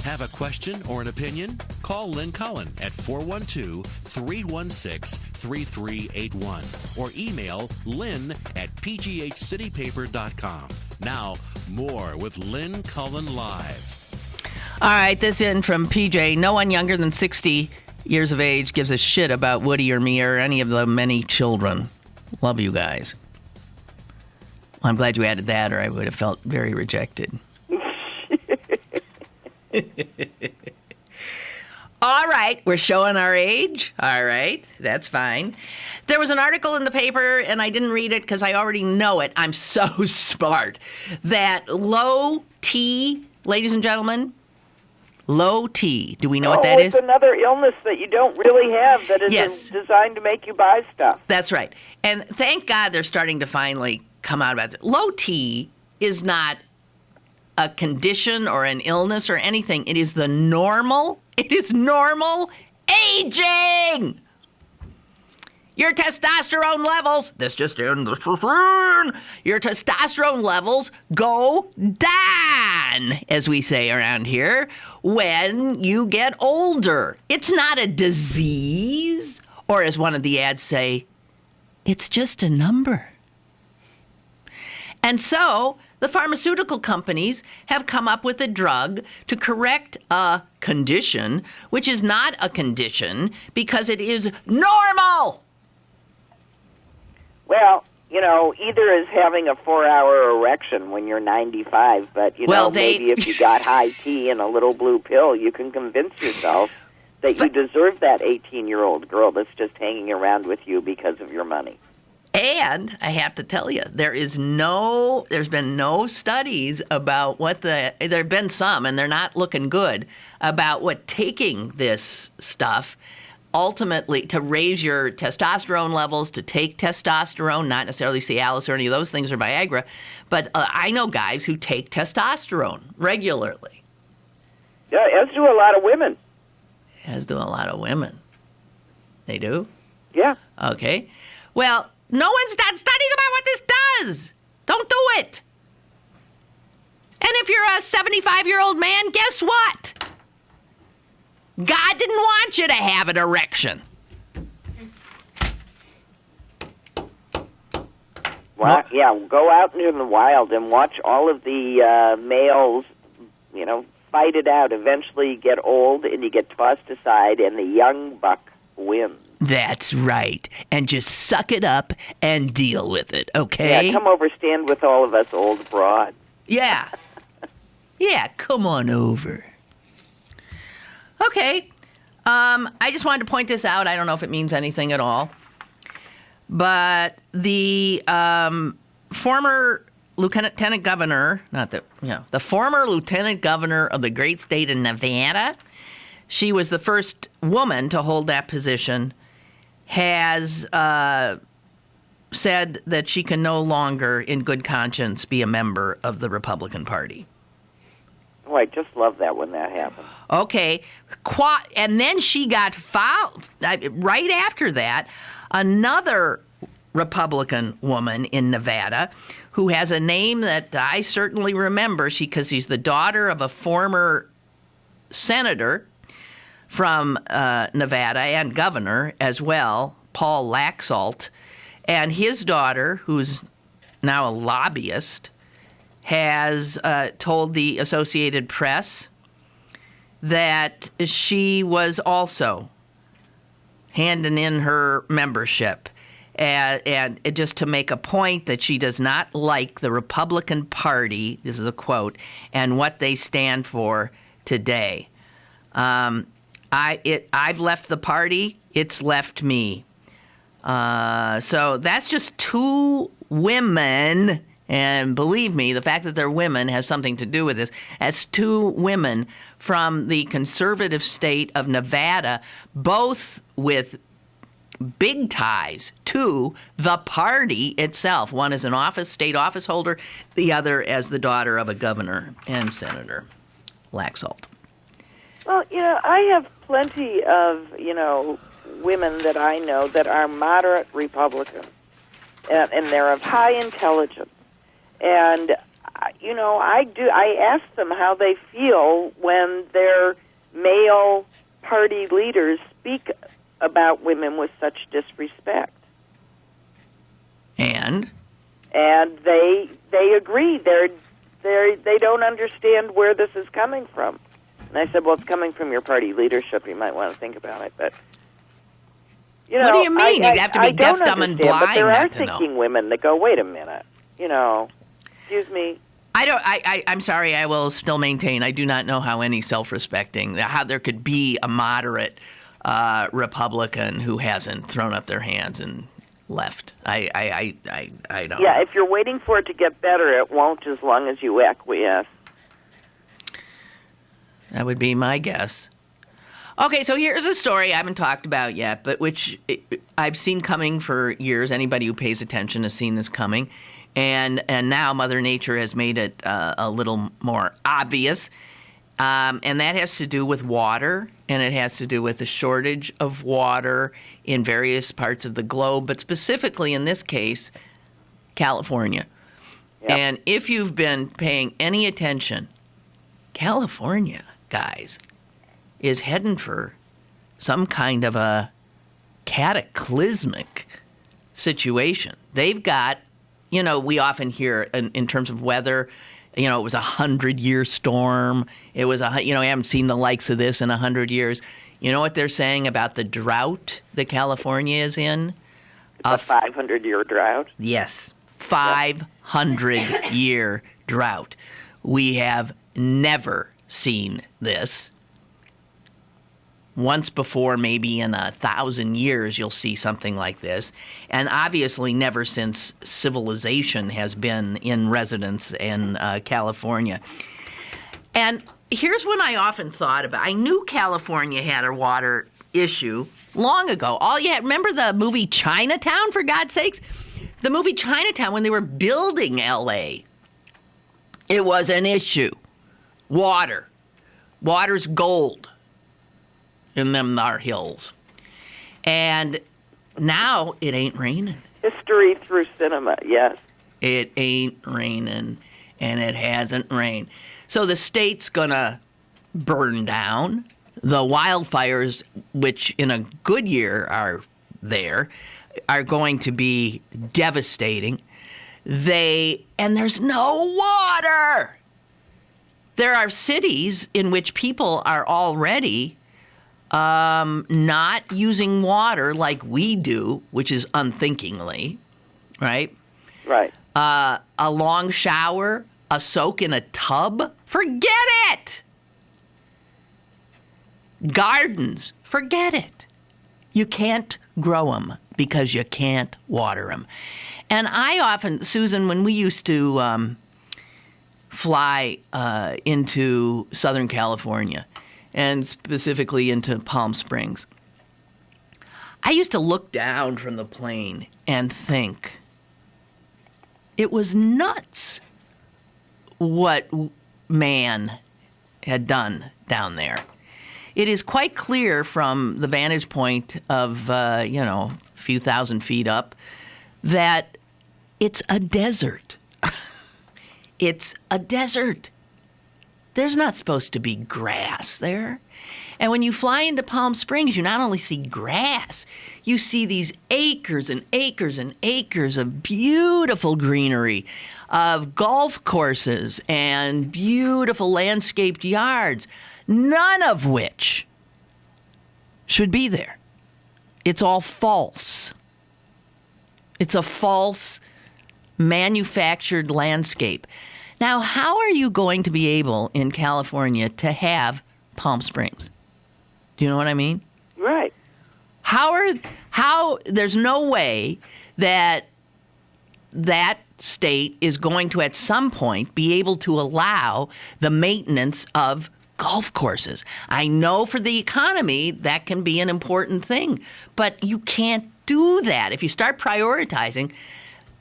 Have a question or an opinion? Call Lynn Cullen at 412-316-3381 or email lynn@pghcitypaper.com. Now, more with Lynn Cullen Live. All right, this in from PJ. No one younger than 60 years of age gives a shit about Woody or me or any of the many children. Love you guys. Well, I'm glad you added that, or I would have felt very rejected. All right, we're showing our age. All right, that's fine. There was an article in the paper, and I didn't read it because I already know it. I'm so smart. That low T, ladies and gentlemen, low T. Do we know what that is? It's another illness that you don't really have that is designed to make you buy stuff. That's right. And thank God they're starting to finally come out about it. Low T is not a condition or an illness or anything. It is normal aging. Your testosterone levels, this just in, your testosterone levels go down, as we say around here, when you get older. It's not a disease, or as one of the ads say, it's just a number. And so the pharmaceutical companies have come up with a drug to correct a condition, which is not a condition because it is normal. Well, either is having a 4-hour erection when you're 95, but, maybe if you got high tea and a little blue pill, you can convince yourself that you deserve that 18-year-old girl that's just hanging around with you because of your money. And I have to tell you, there's been no studies about there have been some, and they're not looking good, about what taking this stuff ultimately to raise your testosterone levels, to take testosterone, not necessarily Cialis or any of those things or Viagra, but I know guys who take testosterone regularly. Yeah, as do a lot of women. As do a lot of women. They do? Yeah. Okay. Well, no one's done studies about what this does. Don't do it. And if you're a 75-year-old man, guess what? God didn't want you to have an erection. Well, yeah, go out into the wild and watch all of the males, fight it out. Eventually you get old and you get tossed aside and the young buck wins. That's right. And just suck it up and deal with it, okay? Yeah, come over, stand with all of us old broads. Yeah. Yeah, come on over. Okay. I just wanted to point this out. I don't know if it means anything at all. But the former lieutenant governor, the former lieutenant governor of the great state of Nevada, she was the first woman to hold that position, has said that she can no longer, in good conscience, be a member of the Republican Party. Oh, I just love that when that happens. Okay. And then she got followed, right after that, another Republican woman in Nevada who has a name that I certainly remember because she's the daughter of a former senator from Nevada and governor as well, Paul Laxalt. And his daughter, who's now a lobbyist, has told the Associated Press that she was also handing in her membership and just to make a point that she does not like the Republican Party, this is a quote, and what they stand for today. I've left the party, it's left me. So that's just two women. And believe me, the fact that they're women has something to do with this. As two women from the conservative state of Nevada, both with big ties to the party itself. One is an state office holder, the other as the daughter of a governor and Senator Laxalt. Well, I have plenty of, women that I know that are moderate Republicans, and they're of high intelligence. And, I ask them how they feel when their male party leaders speak about women with such disrespect. And they agree. They don't understand where this is coming from. And I said, well, it's coming from your party leadership. You might want to think about it. But, what do you mean? You'd have to be deaf, dumb, and blind. But there are thinking women that go, wait a minute, excuse me. I'm sorry, I will still maintain I do not know how any self-respecting, how there could be a moderate Republican who hasn't thrown up their hands and left. I don't know. Yeah, if you're waiting for it to get better, it won't as long as you acquiesce. That would be my guess. Okay, so here's a story I haven't talked about yet, but which I've seen coming for years. Anybody who pays attention has seen this coming. And now Mother Nature has made it a little more obvious. And that has to do with water, and it has to do with the shortage of water in various parts of the globe, but specifically in this case, California. Yep. And if you've been paying any attention, California, guys, is heading for some kind of a cataclysmic situation. They've got we often hear in terms of weather, it was 100-year storm. It was I haven't seen the likes of this in 100 years. You know what they're saying about the drought that California is in? A 500-year drought? Yes, 500-year drought. We have never seen this. Once before, maybe in 1,000 years, you'll see something like this. And obviously never since civilization has been in residence in California. And here's what I often thought about. I knew California had a water issue long ago. Remember the movie Chinatown, for God's sakes? The movie Chinatown, when they were building L.A., it was an issue. Water. Water's gold in them thar hills. And now it ain't raining. History through cinema, yes. It ain't raining, and it hasn't rained. So the state's gonna burn down. The wildfires, which in a good year are there, are going to be devastating. And there's no water. There are cities in which people are already not using water like we do, which is unthinkingly, right? Right. A long shower, a soak in a tub, forget it. Gardens, forget it. You can't grow them because you can't water them. And I often, Susan, when we used to fly into Southern California, and specifically into Palm Springs, I used to look down from the plane and think it was nuts what man had done down there. It is quite clear from the vantage point of, a few thousand feet up that it's a desert. It's a desert. There's not supposed to be grass there. And when you fly into Palm Springs, you not only see grass, you see these acres and acres and acres of beautiful greenery, of golf courses and beautiful landscaped yards, none of which should be there. It's all false. It's a false manufactured landscape. Now, how are you going to be able in California to have Palm Springs? Do you know what I mean? Right. There's no way that state is going to at some point be able to allow the maintenance of golf courses. I know for the economy that can be an important thing, but you can't do that. If you start prioritizing,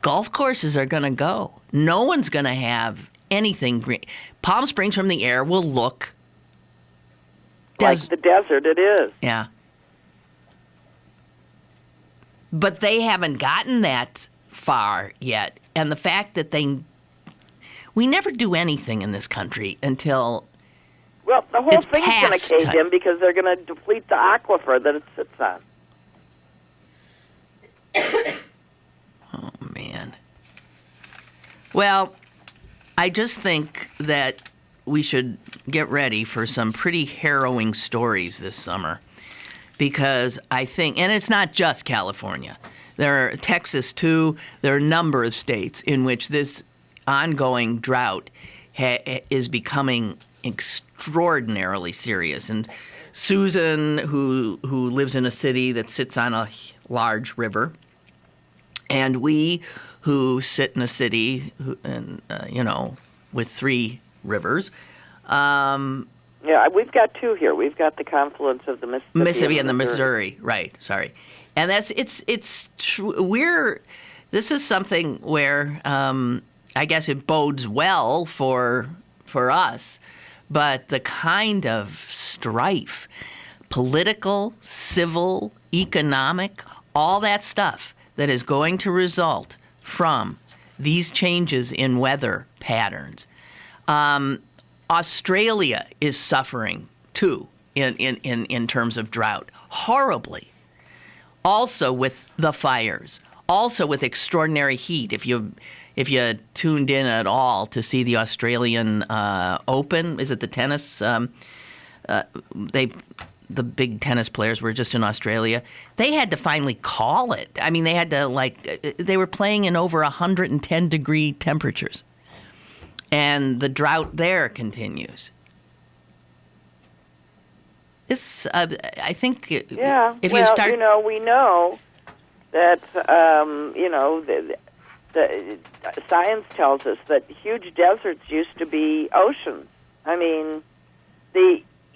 golf courses are going to go. No one's going to have anything green. Palm Springs from the air will look like the desert it is. Yeah. But they haven't gotten that far yet. And the fact that we never do anything in this country until well, the whole thing's going to cave in because they're going to deplete the aquifer that it sits on. Oh, man. Well, I just think that we should get ready for some pretty harrowing stories this summer because I think, and it's not just California. There are Texas, too. There are a number of states in which this ongoing drought is becoming extraordinarily serious. And Susan, who lives in a city that sits on a large river, and we who sit in a city, with 3 rivers. Yeah, we've got 2 here. We've got the confluence of the Mississippi and the Missouri. Right, sorry. And this is something where I guess it bodes well for us, but the kind of strife, political, civil, economic, all that stuff that is going to result from these changes in weather patterns. Australia is suffering too in terms of drought, horribly. Also with the fires, also with extraordinary heat. If you tuned in at all to see the Australian Open, is it the tennis? The big tennis players were just in Australia. They had to finally call it. I mean, they had to they were playing in over 110-degree temperatures, and the drought there continues. It's, I think, yeah. If well, you start, we know that the science tells us that huge deserts used to be oceans. I mean,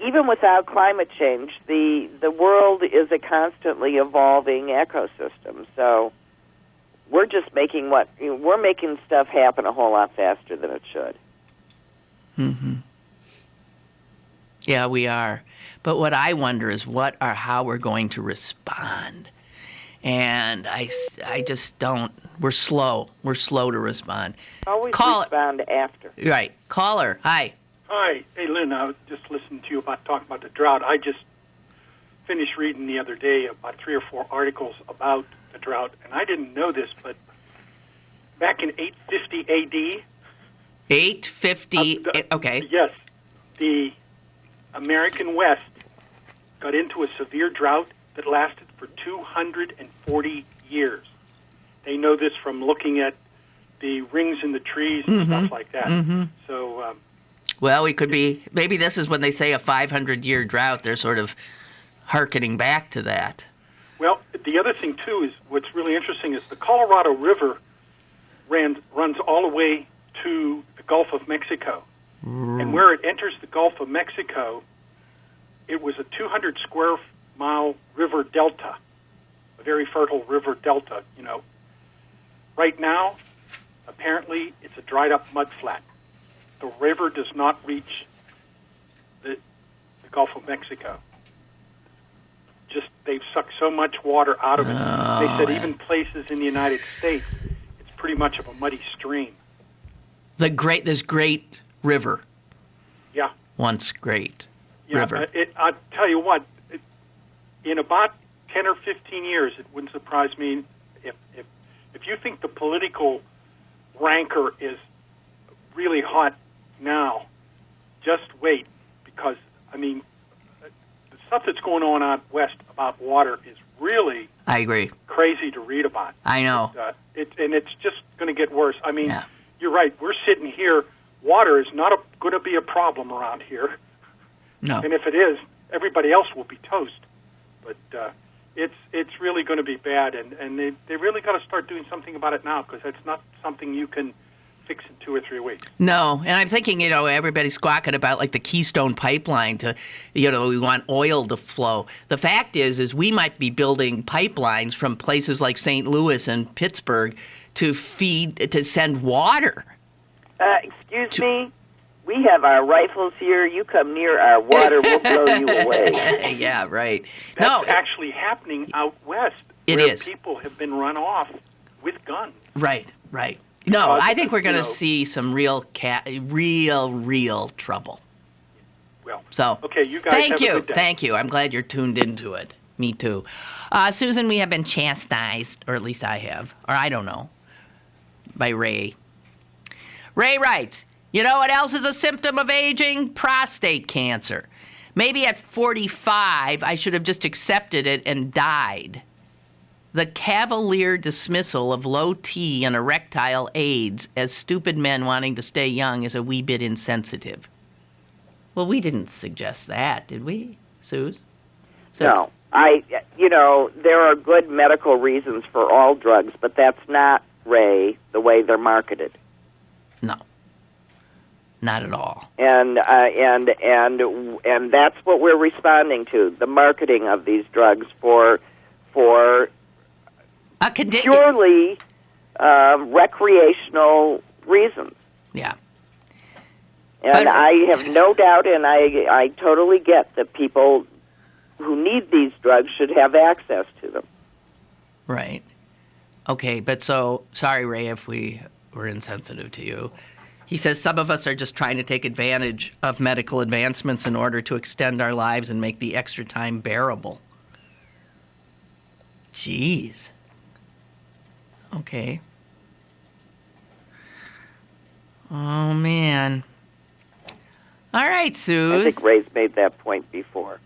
even without climate change, the world is a constantly evolving ecosystem. So we're just making we're making stuff happen a whole lot faster than it should. Mm-hmm. Yeah, we are. But what I wonder is how we're going to respond. And I just don't. We're slow. We're slow to respond. Always respond after. Right. Caller, hi. Hi. Hey, Lynn, I was just listening to you talking about the drought. I just finished reading the other day about 3 or 4 articles about the drought, and I didn't know this, but back in 850 A.D. 850, okay. Yes. The American West got into a severe drought that lasted for 240 years. They know this from looking at the rings in the trees and stuff like that. Mm-hmm. So, well, we could be, maybe this is when they say a 500-year drought, they're sort of hearkening back to that. Well, the other thing, too, is what's really interesting is the Colorado River runs all the way to the Gulf of Mexico. And where it enters the Gulf of Mexico, it was a 200-square-mile river delta, a very fertile river delta, Right now, apparently, it's a dried-up mudflat. The river does not reach the Gulf of Mexico. They've sucked so much water out of it. They said even places in the United States, it's pretty much of a muddy stream. This great river. Yeah. Once great river. Yeah, I'll tell you what, in about 10 or 15 years, it wouldn't surprise me if you think the political rancor is really hot now, just wait, because, the stuff that's going on out west about water is really I agree. Crazy to read about. I know. And it's just going to get worse. You're right. We're sitting here. Water is not going to be a problem around here. No. And if it is, everybody else will be toast. But it's really going to be bad, and they really got to start doing something about it now, because that's not something you can fix in 2 or 3 weeks. No, and I'm thinking, everybody's squawking about like the Keystone Pipeline to, we want oil to flow. The fact is we might be building pipelines from places like St. Louis and Pittsburgh to send water. Excuse me? We have our rifles here. You come near our water, we'll blow you away. Yeah, right. That's actually happening out west. It where is. People have been run off with guns. Right. No, I think we're going to see some real trouble. Well, so okay, you guys have a good day. Thank you. I'm glad you're tuned into it. Me too. Susan, we have been chastised, or at least I have, or I don't know, by Ray. Ray writes, you know what else is a symptom of aging? Prostate cancer. Maybe at 45, I should have just accepted it and died. The cavalier dismissal of low T and erectile aids as stupid men wanting to stay young is a wee bit insensitive. Well, we didn't suggest that, did we, Suze? No. There are good medical reasons for all drugs, but that's not, Ray, the way they're marketed. No. Not at all. And that's what we're responding to, the marketing of these drugs for purely recreational reasons. Yeah. And I have no doubt, and I totally get that people who need these drugs should have access to them. Right. Okay, but sorry, Ray, if we were insensitive to you. He says some of us are just trying to take advantage of medical advancements in order to extend our lives and make the extra time bearable. Jeez. Okay. Oh, man. All right, Suze. I think Ray's made that point before.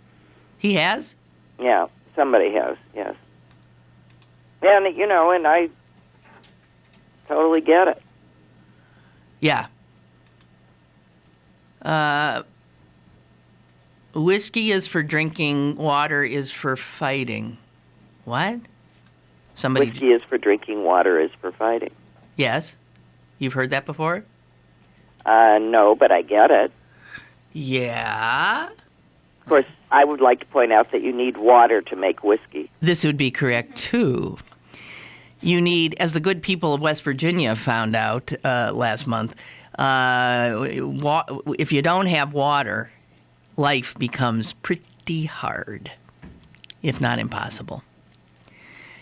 He has? Yeah, somebody has, yes. And, and I totally get it. Yeah. Whiskey is for drinking, water is for fighting. What? Whiskey is for drinking, water is for fighting. Yes. You've heard that before? No, but I get it. Yeah. Of course, I would like to point out that you need water to make whiskey. This would be correct, too. You need, as the good people of West Virginia found out last month, if you don't have water, life becomes pretty hard, if not impossible.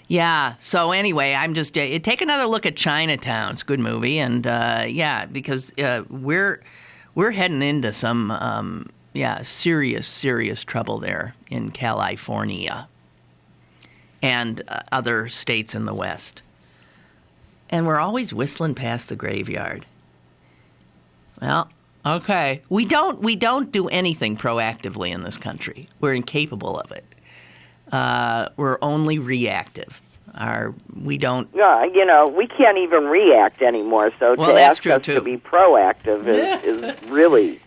Yeah, so anyway, I'm just take another look at Chinatown. It's a good movie, and because we're heading into some serious trouble there in California and other states in the West. And we're always whistling past the graveyard. Well, okay, we don't do anything proactively in this country. We're incapable of it. We're only reactive. We don't. We can't even react anymore. So to ask us to be proactive is really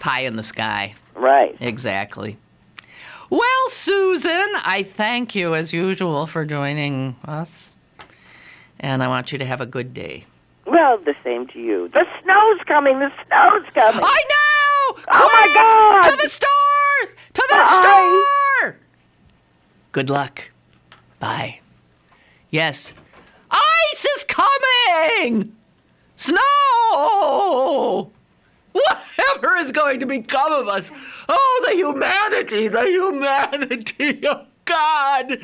pie in the sky. Right. Exactly. Well, Susan, I thank you as usual for joining us, and I want you to have a good day. Well, the same to you. The snow's coming. The snow's coming. I know. Oh my God! To the stores. To the store. Good luck. Bye. Yes. Ice is coming! Snow! Whatever is going to become of us? Oh, the humanity! Oh, God!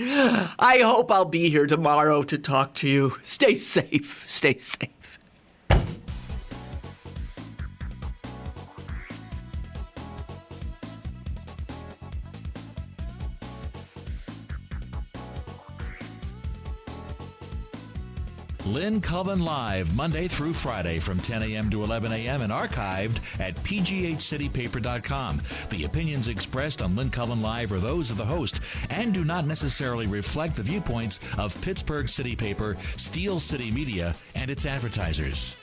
I hope I'll be here tomorrow to talk to you. Stay safe. Stay safe. Lynn Cullen Live, Monday through Friday from 10 a.m. to 11 a.m. and archived at pghcitypaper.com. The opinions expressed on Lynn Cullen Live are those of the host and do not necessarily reflect the viewpoints of Pittsburgh City Paper, Steel City Media, and its advertisers.